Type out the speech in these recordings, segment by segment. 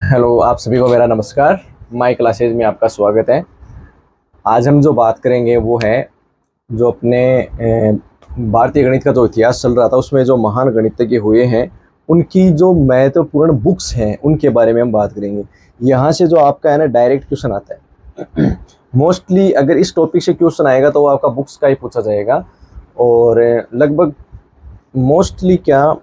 Hello, आप सभी को मेरा नमस्कार। माई क्लासेज में आपका स्वागत है। आज हम जो बात करेंगे वो है जो अपने भारतीय गणित का जो इतिहास चल रहा था उसमें जो महान गणितज्ञ हुए हैं उनकी जो महत्वपूर्ण बुक्स हैं उनके बारे में हम बात करेंगे। यहाँ से जो आपका है ना डायरेक्ट क्वेश्चन आता है। मोस्टली अगर इस टॉपिक से क्वेश्चन आएगा तो वो आपका बुक्स का ही पूछा जाएगा। और लगभग मोस्टली क्या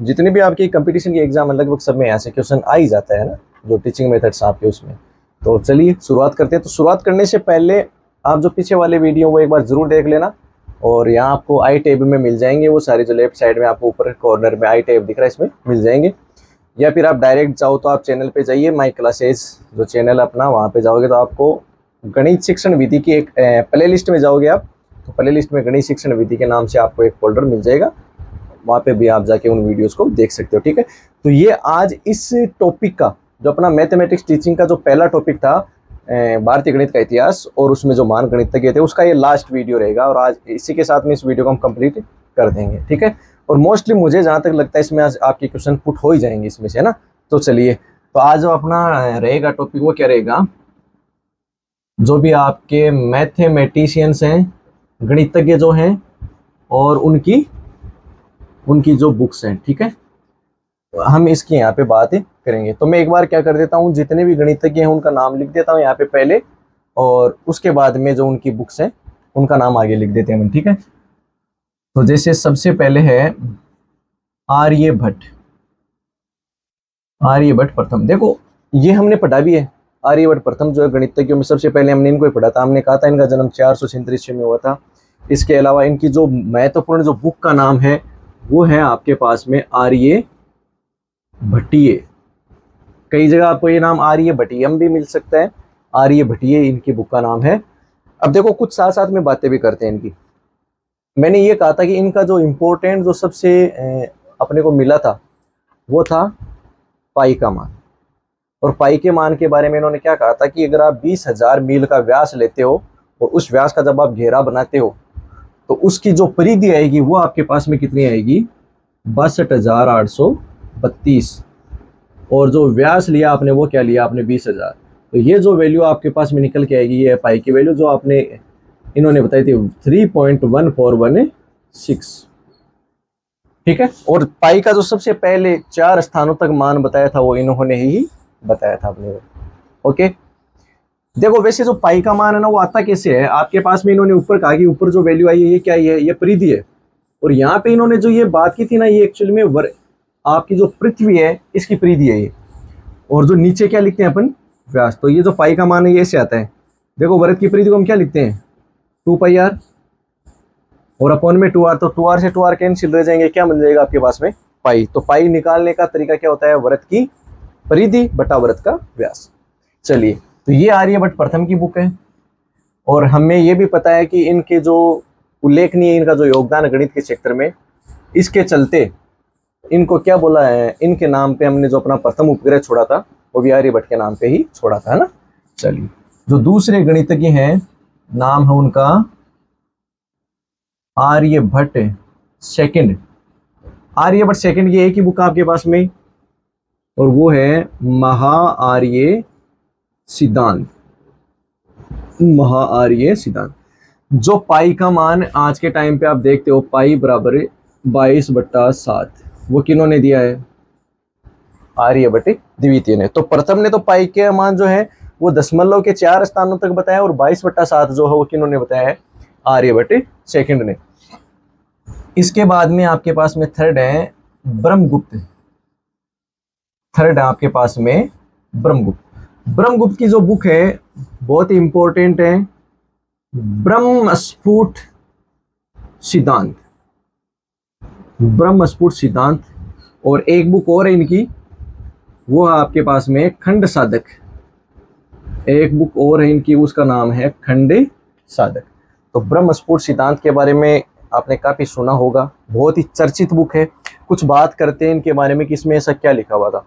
जितने भी आपके कंपटीशन के एग्जाम है लगभग सब में यहाँ से क्वेश्चन आ ही जाता है ना, जो टीचिंग मेथड्स आपके उसमें। तो चलिए शुरुआत करते हैं। तो शुरुआत करने से पहले आप जो पीछे वाले वीडियो वो एक बार ज़रूर देख लेना। और यहाँ आपको आई टैब में मिल जाएंगे वो सारे, जो लेफ्ट साइड में आपको ऊपर कॉर्नर में आई टैब दिख रहा है इसमें मिल जाएंगे। या फिर आप डायरेक्ट जाओ तो आप चैनल पे जाइए, माई क्लासेज जो चैनल अपना, वहाँ पे जाओगे तो आपको गणित शिक्षण विधि की एक प्ले लिस्ट में जाओगे आप, तो प्ले लिस्ट में गणित शिक्षण विधि के नाम से आपको एक फोल्डर मिल जाएगा, वहाँ पे भी आप जाके उन वीडियोस को देख सकते हो। ठीक है, तो ये आज इस टॉपिक का जो अपना मैथमेटिक्स टीचिंग का जो पहला टॉपिक था भारतीय गणित का इतिहास और उसमें जो महान गणितज्ञ थे, उसका ये लास्ट वीडियो रहेगा। और आज इसी के साथ में इस वीडियो को हम कंप्लीट कर देंगे। ठीक है, और मोस्टली मुझे जहाँ तक लगता है इसमें आज आपके क्वेश्चन पुट हो ही जाएंगे इसमें से, है ना। तो चलिए, तो आज जो अपना रहेगा टॉपिक वो क्या रहेगा, जो भी आपके मैथमेटिशियंस हैं, गणितज्ञ जो हैं, और उनकी जो बुक्स हैं। ठीक है, हम इसकी यहाँ पे बात करेंगे। तो मैं एक बार क्या कर देता हूँ, जितने भी गणितज्ञ हैं उनका नाम लिख देता हूँ यहाँ पे पहले, और उसके बाद में जो उनकी बुक्स हैं उनका नाम आगे लिख देते हैं हम। ठीक है, तो जैसे सबसे पहले है आर्यभट्ट। आर्यभट्ट प्रथम, देखो ये हमने पढ़ा भी है। आर्यभट्ट प्रथम जो है गणितज्ञों में सबसे पहले हमने इनको ही पढ़ा था। हमने कहा था इनका जन्म 437 में हुआ था। इसके अलावा इनकी जो महत्वपूर्ण जो बुक का नाम है वो है आपके पास में आर्यभट्टीय। कई जगह आपको ये नाम आर्यभट्टियम भी मिल सकता है। आर्यभट्टीय इनकी बुक का नाम है। अब देखो कुछ साथ साथ में बातें भी करते हैं इनकी। मैंने ये कहा था कि इनका जो इम्पोर्टेंट जो सबसे अपने को मिला था वो था पाई का मान। और पाई के मान के बारे में इन्होंने क्या कहा था कि अगर आप 20,000 मील का व्यास लेते हो और उस व्यास का जब आप घेरा बनाते हो तो उसकी जो परिधि आएगी वो आपके पास में कितनी आएगी, 62,832। और जो व्यास लिया आपने वो क्या लिया आपने, 20,000। तो ये जो वैल्यू आपके पास में निकल के आएगी, ये पाई की वैल्यू जो आपने इन्होंने बताई थी 3.1416। ठीक है, और पाई का जो सबसे पहले 4 स्थानों तक मान बताया था वो इन्होंने ही बताया था अपने। ओके, देखो वैसे जो पाई का मान है ना वो आता कैसे है, आपके पास में इन्होंने ऊपर कहा कि ऊपर जो वैल्यू आई है ये क्या है, ये परिधि है। और यहाँ पे इन्होंने जो ये बात की थी ना, ये एक्चुअली में आपकी जो पृथ्वी है इसकी परिधि है ये। और जो नीचे क्या लिखते हैं अपन, व्यास। तो ये जो पाई का मान है ये ऐसे आता है। देखो वृत्त की परिधि को हम क्या लिखते हैं, 2πr, और अपॉन में 2r। तो 2r से 2r कैंसिल रह जाएंगे, क्या बन जाएगा आपके पास में, पाई। तो पाई निकालने का तरीका क्या होता है, वृत्त की परिधि बटा वृत्त का व्यास। चलिए, तो ये आर्यभट्ट प्रथम की बुक है। और हमें ये भी पता है कि इनके जो उल्लेखनीय इनका जो योगदान है गणित के क्षेत्र में, इसके चलते इनको क्या बोला है, इनके नाम पे हमने जो अपना प्रथम उपग्रह छोड़ा था वो भी आर्यभट्ट के नाम पे ही छोड़ा था, है ना। चलिए, जो दूसरे गणितज्ञ हैं नाम है उनका आर्यभट्ट सेकंड। आर्यभट्ट सेकंड की एक ही बुक आपके पास में, और वो है महाआर्य सिद्धांत। महाआर्य सिद्धांत। जो पाई का मान आज के टाइम पे आप देखते हो, पाई बराबर 22/7, वो किन्होंने दिया है, आर्यभट्ट द्वितीय ने। तो प्रथम ने तो पाई के मान जो है वो दशमलव के 4 स्थानों तक बताया, और 22/7 जो है वो किन्होंने बताया है, आर्यभट्ट सेकंड ने। इसके बाद में आपके पास में थर्ड है ब्रह्मगुप्त। थर्ड है आपके पास में ब्रह्मगुप्त। ब्रह्मगुप्त की जो बुक है बहुत ही इंपॉर्टेंट है, ब्रह्मस्फुट सिद्धांत। ब्रह्मस्फुट सिद्धांत। और एक बुक और है इनकी, वो है आपके पास में खंड साधक। एक बुक और है इनकी, उसका नाम है खंड साधक। तो ब्रह्मस्फुट सिद्धांत के बारे में आपने काफी सुना होगा, बहुत ही चर्चित बुक है। कुछ बात करते हैं इनके बारे में कि इसमें ऐसा क्या लिखा हुआ था।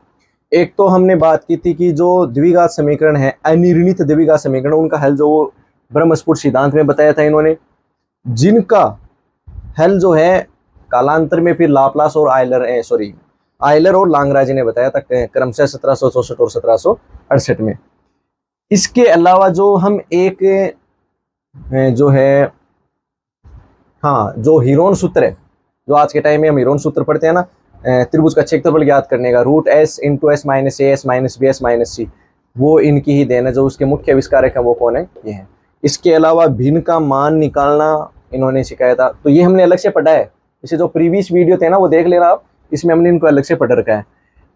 एक तो हमने बात की थी कि जो द्विघात समीकरण है, अनिर्णित द्विघात समीकरण, उनका हल जो ब्रह्मस्फुट सिद्धांत में बताया था इन्होंने, जिनका हल जो है कालांतर में फिर लाप्लास और आयलर आयलर और लांगराजी ने बताया था क्रमशः 1764 और 1768 में। इसके अलावा जो हम एक जो है, हाँ, जो हीरोन सूत्र है, जो आज के टाइम में हम हीरोन सूत्र पढ़ते हैं ना, त्रिभुज का क्षेत्रफल ज्ञात करने का, root s into s minus a s minus b s minus c, वो इनकी ही देन है। जो उसके मुख्य आविष्कारक है वो कौन है, ये है। इसके अलावा भिन्न का मान निकालना इन्होंने सिखाया था, तो ये हमने अलग से पढ़ा है। इसे जो प्रीवियस वीडियो थे ना वो देख लेना आप, इसमें हमने इनको अलग से पढ़ रखा है।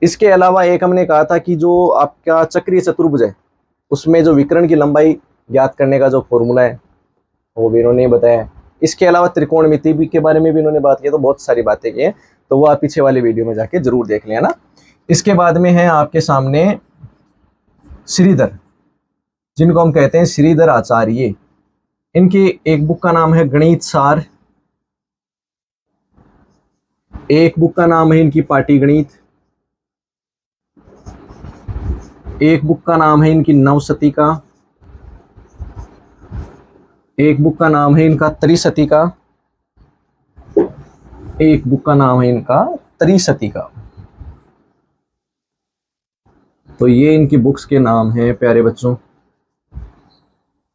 इसके अलावा एक हमने कहा था कि जो आपका चक्रीय चतुर्भुज है उसमें जो विकर्ण की लंबाई ज्ञात करने का जो फॉर्मूला है वो भी इन्होंने बताया। इसके अलावा त्रिकोणमिति भी के बारे में भी इन्होंने बात की, तो बहुत सारी बातें की हैं, तो वो आप पीछे वाली वीडियो में जाके जरूर देख लें, है ना। इसके बाद में है आपके सामने श्रीधर, जिनको हम कहते हैं श्रीधर आचार्य। इनकी एक बुक का नाम है गणित सार, एक बुक का नाम है इनकी पाटीगणित, एक बुक का नाम है इनकी नवशतिका, एक बुक का नाम है इनका त्रिशतिका, एक बुक का नाम है इनका त्रिशतिका। तो ये इनकी बुक्स के नाम हैं प्यारे बच्चों,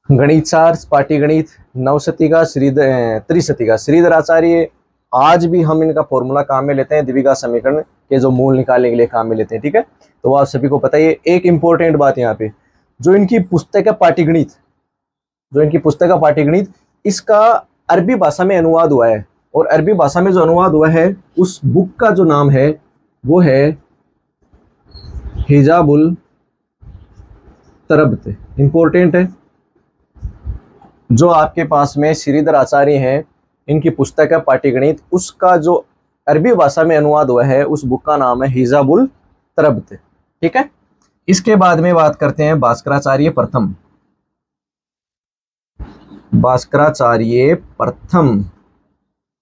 गणित सार, पाटीगणित, नवशतिका, श्रीधर, त्रिशतिका। श्रीधर आचार्य आज भी हम इनका फॉर्मूला काम में लेते हैं, द्विघात समीकरण के जो मूल निकालने के लिए काम में लेते हैं, ठीक है। तो आप सभी को पता है। एक इंपॉर्टेंट बात यहाँ पे, जो इनकी पुस्तक है पाटीगणित, जो इनकी पुस्तक है पाटीगणित, इसका अरबी भाषा में अनुवाद हुआ है, और अरबी भाषा में जो अनुवाद हुआ है उस बुक का जो नाम है वो है हिजाबुल तरब्त। इंपॉर्टेंट है। जो आपके पास में श्रीधर आचार्य हैं, इनकी पुस्तक है पाटीगणित, उसका जो अरबी भाषा में अनुवाद हुआ है उस बुक का नाम है हिजाबुल तरब्त, ठीक है। इसके बाद में बात करते हैं भास्कराचार्य प्रथम। भास्कराचार्य प्रथम,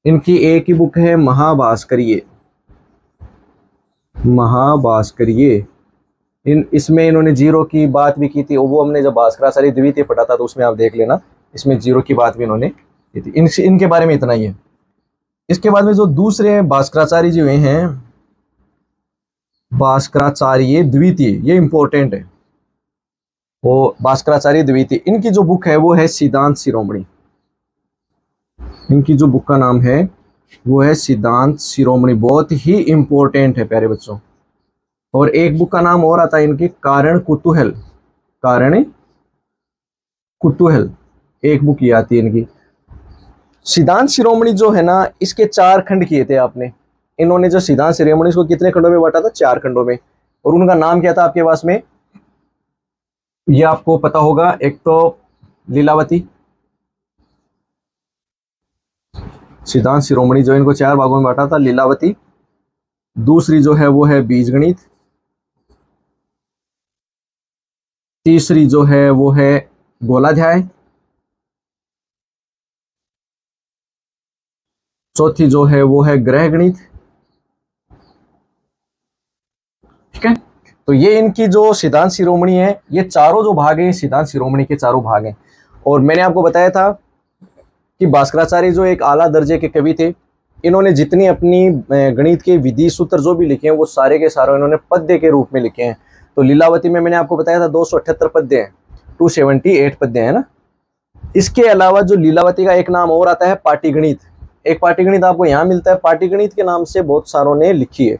इनकी एक ही बुक है महाभास्करीय, महाभास्करीय। इसमें इन्होंने जीरो की बात भी की थी, वो हमने जब भास्कराचार्य द्वितीय पढ़ा था तो उसमें आप देख लेना, इसमें जीरो की बात भी इन्होंने की थी। इनके बारे में इतना ही है। इसके बाद में जो दूसरे भास्कराचार्य जी हुए हैं, भास्कराचार्य द्वितीय, ये इंपॉर्टेंट है, वो भास्कराचार्य द्वितीय। इनकी जो बुक है वो है सिद्धांत शिरोमणि, इनकी जो बुक का नाम है वो है सिद्धांत शिरोमणि, बहुत ही इंपॉर्टेंट है प्यारे बच्चों। और एक बुक का नाम और आता है इनकी कारण कुतूहल, कारण कुतूहल, एक बुक ये आती है इनकी। सिद्धांत शिरोमणि जो है ना, इसके 4 खंड किए थे आपने। इन्होंने जो सिद्धांत शिरोमणि इसको कितने खंडों में बांटा था, 4 खंडों में। और उनका नाम क्या था आपके पास में, ये आपको पता होगा। एक तो लीलावती, सिद्धांत शिरोमणि जो इनको 4 भागों में बांटा था, लीलावती। दूसरी जो है वो है बीजगणित, तीसरी जो है वो है गोलाध्याय, चौथी जो है वो है ग्रह गणित, ठीक है। तो ये इनकी जो सिद्धांत शिरोमणि है, ये चारों जो भाग हैं सिद्धांत शिरोमणि के चारों भाग हैं। और मैंने आपको बताया था कि भास्कराचार्य जो एक आला दर्जे के कवि थे, इन्होंने जितनी अपनी गणित के विधि सूत्र जो भी लिखे हैं वो सारे के सारे इन्होंने पद्य के रूप में लिखे हैं। तो लीलावती में मैंने आपको बताया था 278 पद्य हैं, 278 पद्य है ना। इसके अलावा जो लीलावती का एक नाम और आता है पाटीगणित, एक पाटीगणित आपको यहाँ मिलता है। पाटीगणित के नाम से बहुत सारों ने लिखी है,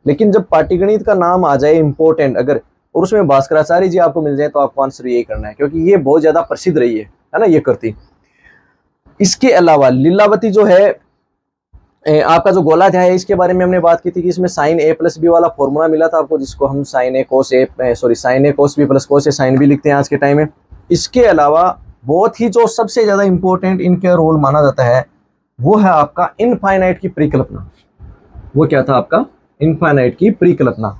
लेकिन जब पाटीगणित का नाम आ जाए इंपॉर्टेंट अगर, और उसमें भास्कराचार्य जी आपको मिल जाए, तो आपको आंसर यही करना है, क्योंकि ये बहुत ज्यादा प्रसिद्ध रही है ना, ये करती। इसके अलावा लीलावती जो है, आपका जो गोलाध्याय है, इसके बारे में हमने बात की थी कि इसमें साइन ए प्लस बी वाला फॉर्मूला मिला था आपको, जिसको हम साइन ए कोस बी प्लस कोस ए साइन बी लिखते हैं आज के टाइम में। इसके अलावा बहुत ही जो सबसे ज्यादा इंपॉर्टेंट इनका रोल माना जाता है वो है आपका इनफाइनाइट की परिकल्पना। वो क्या था आपका, इनफाइनाइट की परिकल्पना।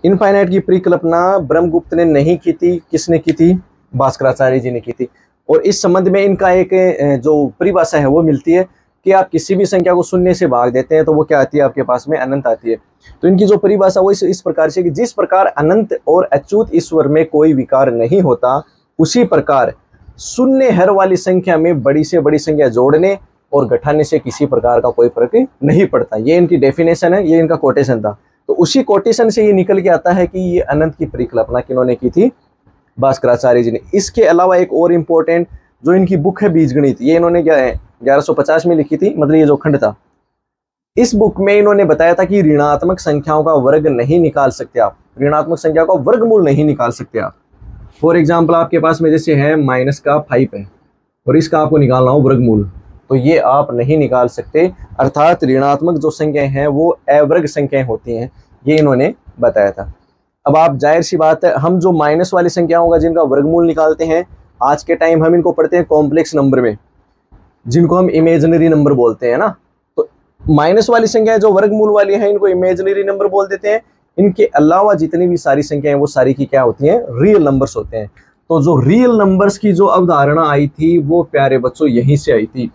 इनफाइनाइट की परिकल्पना ब्रह्मगुप्त ने नहीं की थी, किसने की थी, भास्कराचार्य जी ने की थी। और इस संबंध में इनका एक जो परिभाषा है वो मिलती है कि आप किसी भी संख्या को शून्य से भाग देते हैं तो वो क्या आती है आपके पास में, अनंत आती है। तो इनकी जो परिभाषा वो इस प्रकार से कि जिस प्रकार अनंत और अच्युत ईश्वर में कोई विकार नहीं होता, उसी प्रकार शून्य हर वाली संख्या में बड़ी से बड़ी संख्या जोड़ने और घटाने से किसी प्रकार का कोई फर्क नहीं पड़ता। ये इनकी डेफिनेशन है, ये इनका कोटेशन था। तो उसी कोटेशन से ये निकल के आता है कि ये अनंत की परिकल्पना किन्होंने की थी, भास्कराचार्य जी ने। इसके अलावा एक और इम्पोर्टेंट जो इनकी बुक है बीजगणित, ये इन्होंने क्या है 1150 में लिखी थी, मतलब ये जो खंड था, इस बुक में इन्होंने बताया था कि ऋणात्मक संख्याओं का वर्ग नहीं निकाल सकते आप, ऋणात्मक संख्या का वर्गमूल नहीं निकाल सकते आप। फॉर एग्जाम्पल आपके पास में जैसे है -5 है और इसका आपको निकालना हो वर्गमूल, तो ये आप नहीं निकाल सकते। अर्थात ऋणात्मक जो संख्याएं हैं वो अवर्ग संख्याएं होती हैं, ये इन्होंने बताया था। अब आप जाहिर सी बात है, हम जो माइनस वाली संख्याओं का जिनका वर्गमूल निकालते हैं, आज के टाइम हम इनको पढ़ते हैं कॉम्प्लेक्स नंबर में, जिनको हम इमेजिनरी नंबर बोलते हैं ना। तो माइनस वाली संख्याएं जो वर्गमूल वाली हैं, इनको इमेजिनरी नंबर बोल देते हैं। इनके अलावा जितनी भी सारी संख्याएं वो सारी की क्या होती हैं, रियल नंबर्स होते हैं। तो जो रियल नंबर्स की जो अवधारणा आई थी वो प्यारे बच्चों यहीं से आई थी,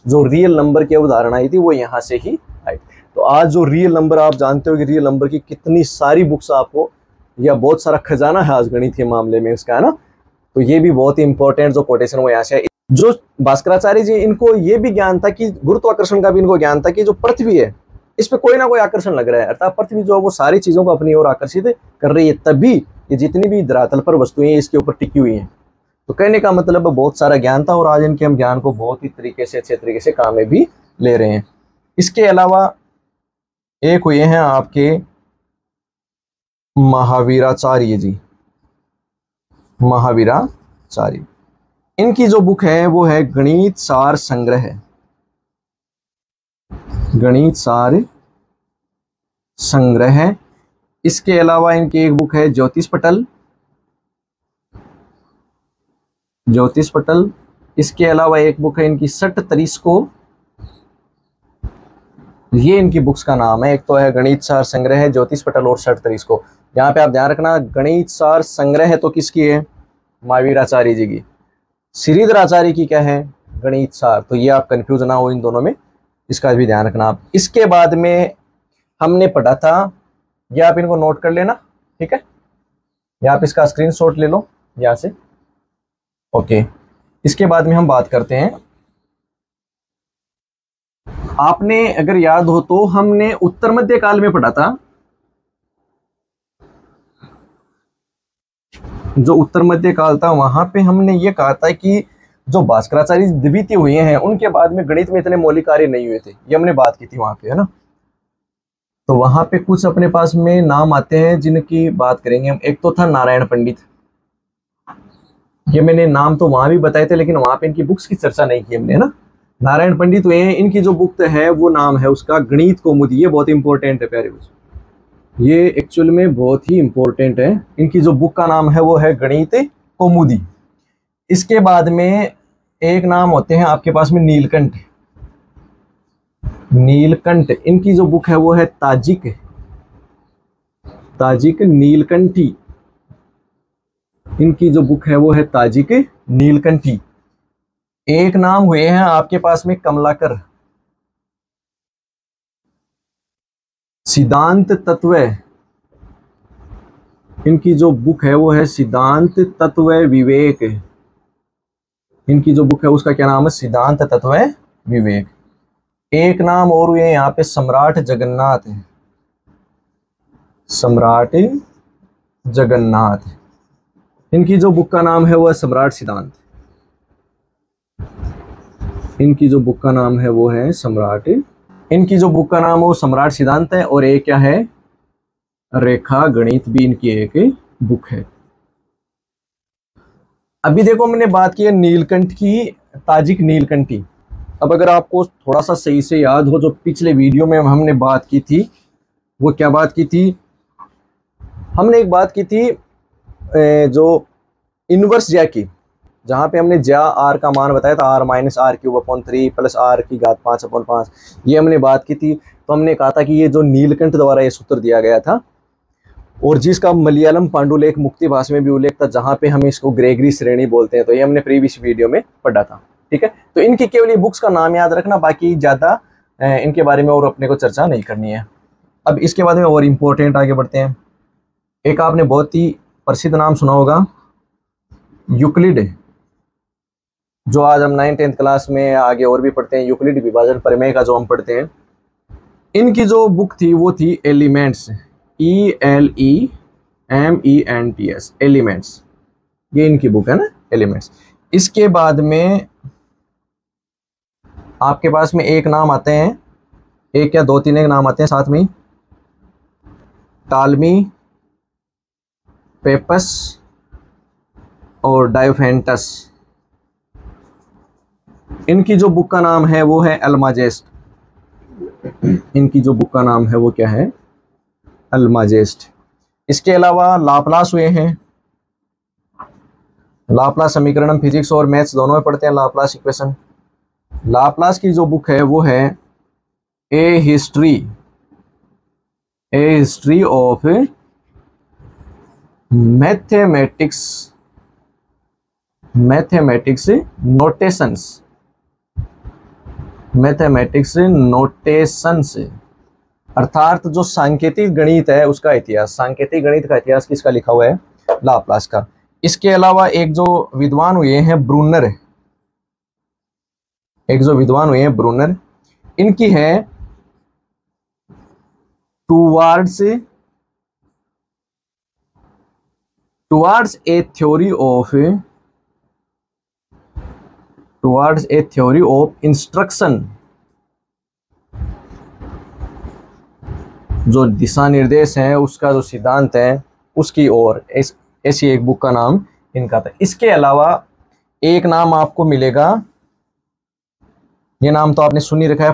जो रियल नंबर की अवधारणा आई थी वो यहाँ से ही आई। तो आज जो रियल नंबर, आप जानते हो कि रियल नंबर की कितनी सारी बुक्स आपको, या बहुत सारा खजाना है आज गणित के मामले में इसका, है ना। तो ये भी बहुत ही इंपॉर्टेंट जो कोटेशन वो यहाँ से है। जो भास्कराचार्य जी, इनको ये भी ज्ञान था कि गुरुत्वाकर्षण का भी इनको ज्ञान था कि जो पृथ्वी है इस पे कोई ना कोई आकर्षण लग रहा है, अर्थात पृथ्वी जो है वो सारी चीजों को अपनी ओर आकर्षित कर रही है, तभी ये जितनी भी धरातल पर वस्तुएं इसके ऊपर टिकी हुई हैं। तो कहने का मतलब बहुत सारा ज्ञान था और आज इनके हम ज्ञान को बहुत ही तरीके से, अच्छे तरीके से काम में भी ले रहे हैं। इसके अलावा एक हुए हैं आपके महावीराचार्य जी, महावीराचार्य। इनकी जो बुक है वो है गणित सार संग्रह, गणित सार संग्रह। इसके अलावा इनकी एक बुक है ज्योतिष पटल, ज्योतिष पटल। इसके अलावा एक बुक है इनकी सठ तरीस्को, ये इनकी बुक्स का नाम है। एक तो है गणित सार संग्रह, ज्योतिष पटल और सठ तरीस्को। यहाँ पे आप ध्यान रखना, गणित सार संग्रह तो किसकी है, महावीराचार्य जी की। श्रीधराचार्य की क्या है, गणित सार। तो ये आप कंफ्यूज ना हो इन दोनों में, इसका भी ध्यान रखना आप। इसके बाद में हमने पढ़ा था, ये आप इनको नोट कर लेना, ठीक है, या आप इसका स्क्रीनशॉट ले लो यहाँ से, ओके। इसके बाद में हम बात करते हैं, आपने अगर याद हो तो हमने उत्तर मध्य काल में पढ़ा था, जो उत्तर मध्य काल था वहां पे हमने ये कहा था कि जो भास्कराचार्य द्वितीय हुए हैं उनके बाद में गणित में इतने मौलिक कार्य नहीं हुए थे, ये हमने बात की थी वहां पे, है ना। तो वहां पे कुछ अपने पास में नाम आते हैं जिनकी बात करेंगे हम। एक तो था नारायण पंडित, ये मैंने नाम तो वहां भी बताए थे लेकिन वहां पे इनकी बुक्स की चर्चा नहीं की हमने, है ना। नारायण पंडित हुए हैं, इनकी जो बुक है वो नाम है उसका गणित कौमुदी। ये बहुत इंपॉर्टेंट है प्यारे बच्चों, ये एक्चुअल में बहुत ही इंपॉर्टेंट है। इनकी जो बुक का नाम है वो है गणित कौमुदी। इसके बाद में एक नाम होते हैं आपके पास में नीलकंठ, नीलकंठ। इनकी जो बुक है वो है ताजिक, ताजिक नीलकंठी। इनकी जो बुक है वो है ताजिक नीलकंठी। एक नाम हुए हैं आपके पास में कमलाकर, सिद्धांत तत्व। इनकी जो बुक है वो है सिद्धांत तत्व विवेक। इनकी जो बुक है उसका क्या नाम है, सिद्धांत तत्व विवेक। एक नाम और हुए यहाँ पे सम्राट जगन्नाथ, सम्राट जगन्नाथ। इनकी जो बुक का नाम है वो है सम्राट सिद्धांत। इनकी जो बुक का नाम है वो है सम्राट, इनकी जो बुक का नाम है वो सम्राट सिद्धांत है। और एक क्या है, रेखा गणित भी इनकी एक बुक है। अभी देखो मैंने बात की है नीलकंठ की, ताजिक नीलकंठी। अब अगर आपको थोड़ा सा सही से याद हो, जो पिछले वीडियो में हमने बात की थी वो क्या बात की थी, हमने एक बात की थी जो इनवर्स ज्या की, जहाँ पे हमने ज्या आर का मान बताया था, r-r³ प्लस r की घात 5/5, ये हमने बात की थी। तो हमने कहा था कि ये जो नीलकंठ द्वारा ये सूत्र दिया गया था और जिसका मलयालम पांडुलेख मुक्तिभाष में भी उल्लेख था, जहाँ पे हम इसको ग्रेगरी श्रेणी बोलते हैं। तो ये हमने प्रीवियस वीडियो में पढ़ा था, ठीक है। तो इनकी केवल ये बुक्स का नाम याद रखना, बाकी ज़्यादा इनके बारे में और अपने को चर्चा नहीं करनी है। अब इसके बाद में और इम्पोर्टेंट आगे बढ़ते हैं। एक आपने बहुत ही प्रसिद्ध नाम सुना होगा, यूक्लिड। जो आज हम 9th-10th क्लास में आगे और भी पढ़ते हैं, यूक्लिड विभाजन प्रमेय का जो हम पढ़ते हैं, इनकी जो बुक थी वो थी एलिमेंट्स, ELEMENTS, एलिमेंट्स, ये इनकी बुक है ना, एलिमेंट्स। इसके बाद में आपके पास में एक नाम आते हैं, एक या दो तीन एक नाम आते हैं साथ में, टालमी, पेपस और डायोफेंटस। इनकी जो बुक का नाम है वो है अल्माजेस्ट। इनकी जो बुक का नाम है वो क्या है, अल्माजेस्ट। इसके अलावा लाप्लास हुए हैं, लाप्लास समीकरण हम फिजिक्स और मैथ्स दोनों में पढ़ते हैं, लाप्लास इक्वेशन। लाप्लास की जो बुक है वो है ए हिस्ट्री ऑफ मैथमेटिक्स नोटेशंस, अर्थात जो सांकेतिक गणित है उसका इतिहास, सांकेतिक गणित का इतिहास किसका लिखा हुआ है, लाप्लास का। इसके अलावा एक जो विद्वान हुए हैं ब्रूनर, इनकी है towards A theory of instruction, जो दिशा निर्देश है उसका जो सिद्धांत है उसकी ओर, ऐसी एक बुक का नाम इनका था। इसके अलावा एक नाम आपको मिलेगा, ये नाम तो आपने सुनी रखा है,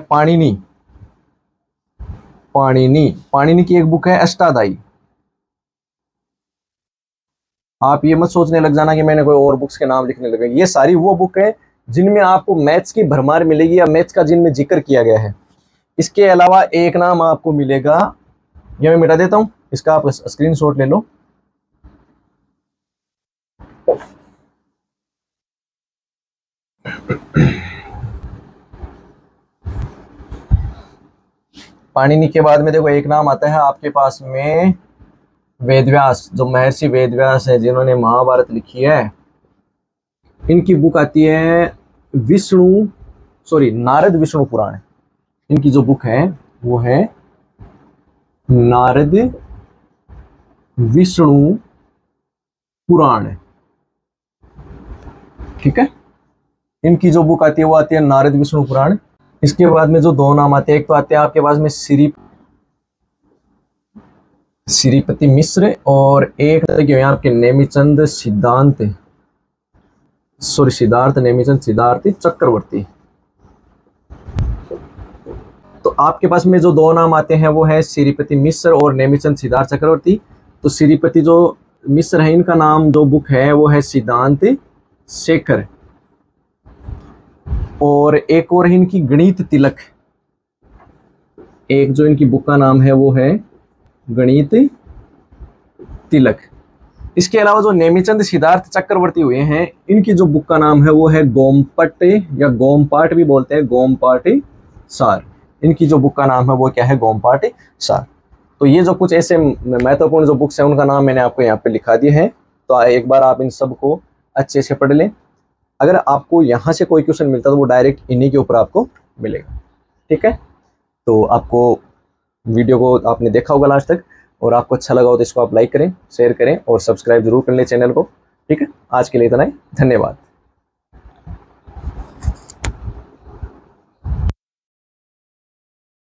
पाणिनि की एक बुक है अष्टाध्यायी। आप ये मत सोचने लग जाना कि मैंने कोई और बुक्स के नाम लिखने लगा, ये सारी वो बुक है जिनमें आपको मैथ्स की भरमार मिलेगी या मैथ्स का जिनमें जिक्र किया गया है। इसके अलावा एक नाम आपको मिलेगा, ये मैं मिटा देता हूं, इसका आप स्क्रीनशॉट ले लो। पाणिनि के बाद में देखो एक नाम आता है आपके पास में वेदव्यास, जो महर्षि वेदव्यास है जिन्होंने महाभारत लिखी है। इनकी बुक आती है नारद विष्णु पुराण। इनकी जो बुक है वो है नारद विष्णु पुराण, ठीक है। इनकी जो बुक आती है वो आती है नारद विष्णु पुराण। इसके बाद में जो दो नाम आते हैं, एक तो आते हैं आपके पास में श्रीपति मिश्र और एक आपके सिद्धार्थ नेमिचंद चक्रवर्ती। तो आपके पास में जो दो नाम आते हैं वो है श्रीपति मिश्र और नेमिचंद सिद्धार्थ चक्रवर्ती। तो श्रीपति जो मिश्र है इनका नाम जो बुक है वो है सिद्धांत शेखर, और एक और है इनकी गणित तिलक। एक जो इनकी बुक का नाम है वो है गणित तिलक। इसके अलावा जो नेमिचंद सिद्धार्थ चक्रवर्ती हुए हैं इनकी जो बुक का नाम है वो है गोमपट, या गोमपाट भी बोलते हैं, गोमपाट सार। इनकी जो बुक का नाम है वो क्या है, गोमपाट सार। तो ये जो कुछ ऐसे महत्वपूर्ण जो बुक्स हैं उनका नाम मैंने आपको यहाँ पे लिखा दिया है। तो एक बार आप इन सब को अच्छे से पढ़ लें। अगर आपको यहाँ से कोई क्वेश्चन मिलता है तो वो डायरेक्ट इन्हीं के ऊपर आपको मिलेगा, ठीक है। तो आपको वीडियो को आपने देखा होगा लास्ट तक, और आपको अच्छा लगा हो तो इसको आप लाइक करें, शेयर करें और सब्सक्राइब जरूर कर लें चैनल को, ठीक है। आज के लिए इतना ही, धन्यवाद।